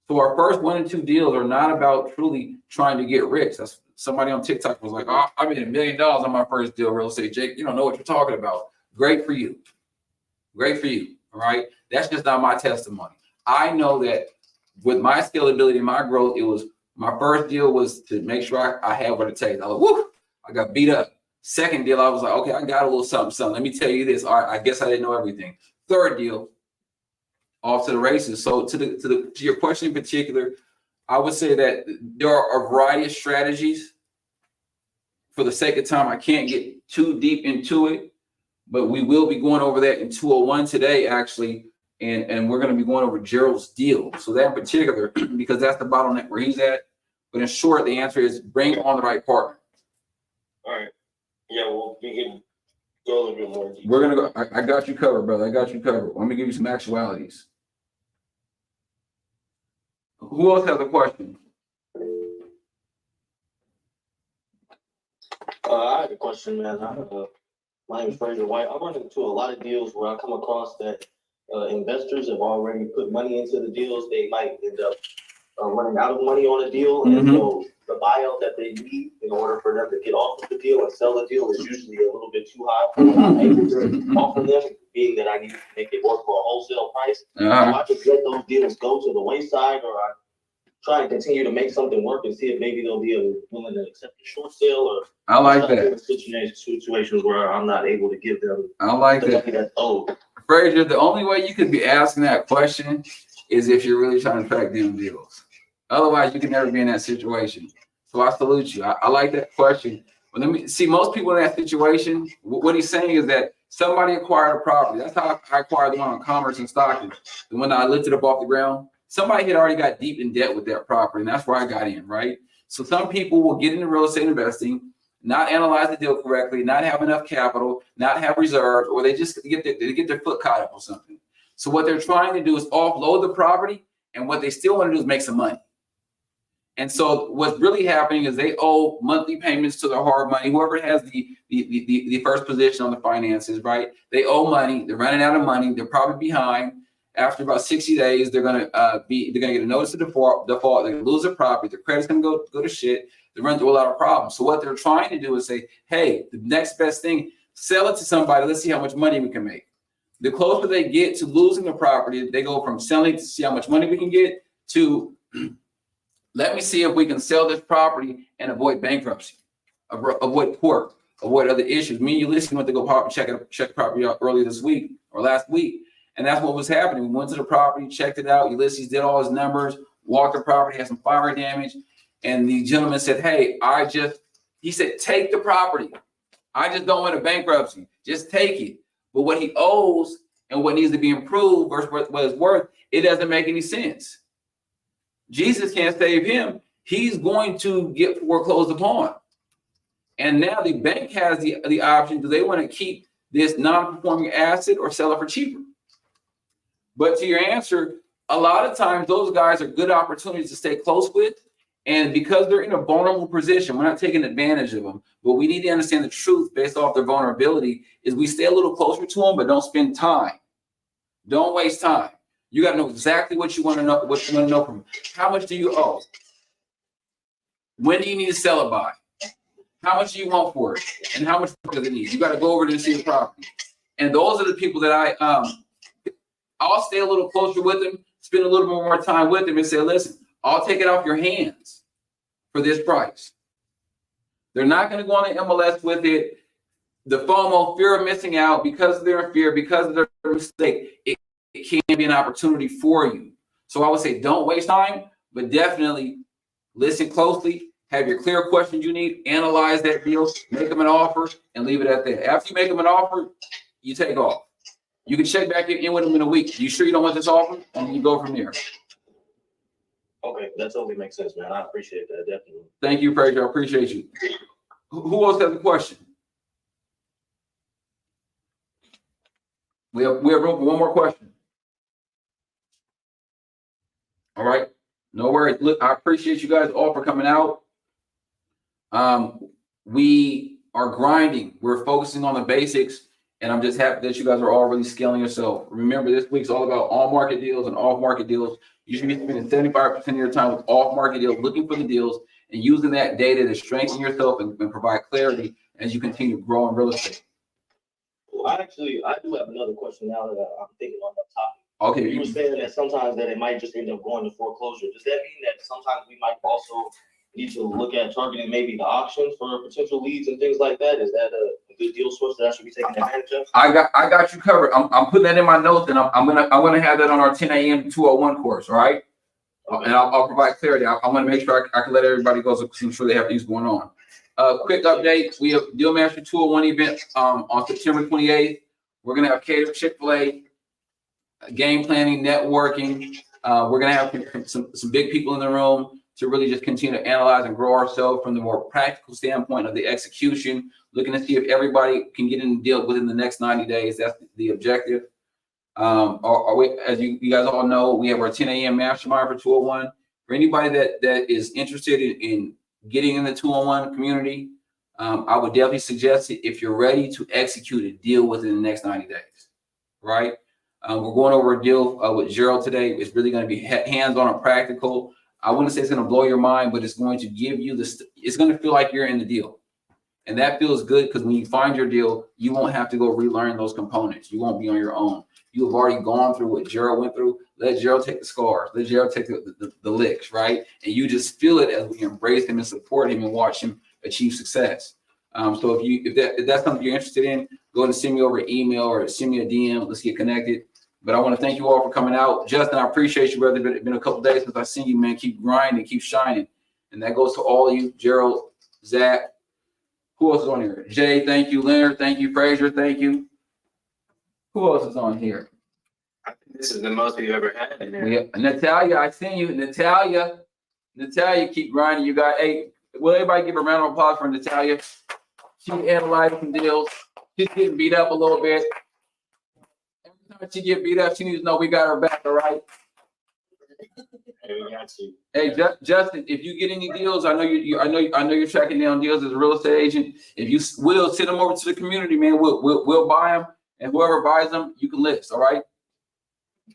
So our first 1 and 2 deals are not about truly trying to get rich. That's somebody on TikTok was like, oh, I made $1 million on my first deal real estate. Jake, you don't know what you're talking about. Great for you. Great for you. All right. That's just not my testimony. I know that with my scalability and my growth, it was my first deal was to make sure I had what it takes. I was like, whoo, I got beat up. Second deal, I was like, okay, I got a little something. Let me tell you this. All right, I guess I didn't know everything. Third deal, off to the races. So to your question in particular, I would say that there are a variety of strategies. For the sake of time, I can't get too deep into it, but we will be going over that in 201 today, actually, and we're going to be going over Gerald's deal. So that in particular, because that's the bottleneck where he's at. But in short, the answer is bring on the right partner. All right. Yeah, well, we can go a little bit more. We're going to go. I got you covered, brother. I got you covered. Let me give you some actualities. Who else has a question? I have a question, man. My name is Fraser White. I run into a lot of deals where I come across that investors have already put money into the deals. They might end up running out of money on a deal, and so the buyout that they need in order for them to get off of the deal and sell the deal is usually a little bit too high for what I'm able to offer them, being that I need to make it work for a wholesale price. So I just let those deals go to the wayside, or I try and continue to make something work and see if maybe they'll be willing to accept a short sale, or I like that. Situations where I'm not able to give them I like the that. money that's owed. Fraser, the only way you could be asking that question is if you're really trying to track down deals. Otherwise, you can never be in that situation. So I salute you. I like that question. But let me see, most people in that situation, what he's saying is that somebody acquired a property. That's how I acquired the one on Commerce and Stockton. The one I lifted up off the ground. Somebody had already got deep in debt with that property, and that's where I got in, right? So some people will get into real estate investing, not analyze the deal correctly, not have enough capital, not have reserves, or they just get their foot caught up or something. So what they're trying to do is offload the property, and what they still want to do is make some money. And so what's really happening is they owe monthly payments to their hard money. Whoever has the first position on the finances, right? They owe money. They're running out of money. They're probably behind. After about 60 days, they're gonna get a notice of default. They're gonna lose their property. Their credit's gonna go to shit. They run through a lot of problems. So what they're trying to do is say, hey, the next best thing, sell it to somebody. Let's see how much money we can make. The closer they get to losing the property, they go from selling to see how much money we can get to let me see if we can sell this property and avoid bankruptcy, avoid court, avoid other issues. Me and Ulysses went to go check the property out earlier this week or last week. And that's what was happening. We went to the property, checked it out. Ulysses did all his numbers, walked the property, had some fire damage. And the gentleman said, hey, he said, take the property. I just don't want a bankruptcy. Just take it. But what he owes and what needs to be improved versus what it's worth, it doesn't make any sense. Jesus can't save him. He's going to get foreclosed upon. And now the bank has the option. Do they want to keep this non-performing asset or sell it for cheaper? But to your answer, a lot of times those guys are good opportunities to stay close with. And because they're in a vulnerable position, we're not taking advantage of them. But we need to understand the truth based off their vulnerability is we stay a little closer to them, but don't spend time. Don't waste time. You got to know exactly what you want to know. What you want to know from. How much do you owe? When do you need to sell it by? How much do you want for it? And how much does it need? You got to go over there and see the property. And those are the people that I'll stay a little closer with them, spend a little bit more time with them, and say, listen, I'll take it off your hands for this price. They're not going to go on the MLS with it. The FOMO, fear of missing out, because they're in fear, because of their mistake, it can be an opportunity for you. So I would say don't waste time, but definitely listen closely, have your clear questions you need, analyze that deal, make them an offer, and leave it at that. After you make them an offer, you take off. You can check back in with them in a week. You sure you don't want this offer? And you go from there. Okay, that totally makes sense, man. I appreciate that, definitely. Thank you, Frazier. I appreciate you. Who else has a question? We have room for one more question. All right. No worries. Look, I appreciate you guys all for coming out. We are grinding. We're focusing on the basics, and I'm just happy that you guys are all really scaling yourself. Remember, this week's all about on-market deals and off-market deals. You should be spending 75% of your time with off-market deals, looking for the deals, and using that data to strengthen yourself and provide clarity as you continue to grow in real estate. Well, I do have another question now that I'm thinking on that topic. Okay. You were saying that sometimes that it might just end up going to foreclosure. Does that mean that sometimes we might also need to look at targeting maybe the auctions for potential leads and things like that? Is that a good deal source that I should be taking advantage of? I got you covered. I'm putting that in my notes, and I'm gonna have that on our 10 a.m. 201 course, all right? Okay. And I'll provide clarity. I want to make sure I can let everybody go, so I'm sure they have things going on. Quick update: we have Deal Master 201 event on September 28th. We're gonna have catered Chick-fil-A, game planning, networking. We're gonna have some big people in the room to really just continue to analyze and grow ourselves from the more practical standpoint of the execution, looking to see if everybody can get in the deal within the next 90 days. That's the objective. As you guys all know, we have our 10 a.m. Mastermind for 201. For anybody that is interested in getting in the 201 community, I would definitely suggest it if you're ready to execute a deal within the next 90 days, right? We're going over a deal with Gerald today. It's really going to be hands-on and practical. I wouldn't say it's going to blow your mind, but it's going to give you it's going to feel like you're in the deal. And that feels good because when you find your deal, you won't have to go relearn those components. You won't be on your own. You have already gone through what Gerald went through. Let Gerald take the scars. Let Gerald take the licks, right? And you just feel it as we embrace him and support him and watch him achieve success. So if that's something you're interested in, go ahead and send me over an email or send me a DM. Let's get connected. But I want to thank you all for coming out. Justin, I appreciate you, brother. It's been a couple days since I've seen you, man. Keep grinding, keep shining. And that goes to all of you, Gerald, Zach. Who else is on here? Jay, thank you. Leonard, thank you. Frazier, thank you. Who else is on here? I think this is the most we've ever had in there. We have Natalia, I seen you. Natalia, keep grinding. You got, hey, will everybody give a round of applause for Natalia? She analyzed some deals. She's getting beat up a little bit. Every time she get beat up, she needs to know we got her back, all right? Hey, we got you. Hey, Justin, if you get any deals, I know you're tracking down deals as a real estate agent. If you will, send them over to the community, man. We'll buy them, and whoever buys them, you can list. All right.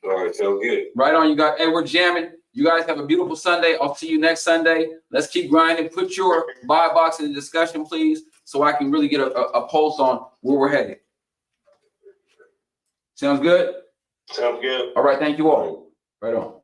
All right, sounds good. Right on, you guys. Hey, we're jamming. You guys have a beautiful Sunday. I'll see you next Sunday. Let's keep grinding. Put your buy box in the discussion, please, so I can really get a pulse on where we're headed. Sounds good? Sounds good. All right. Thank you all. Right on.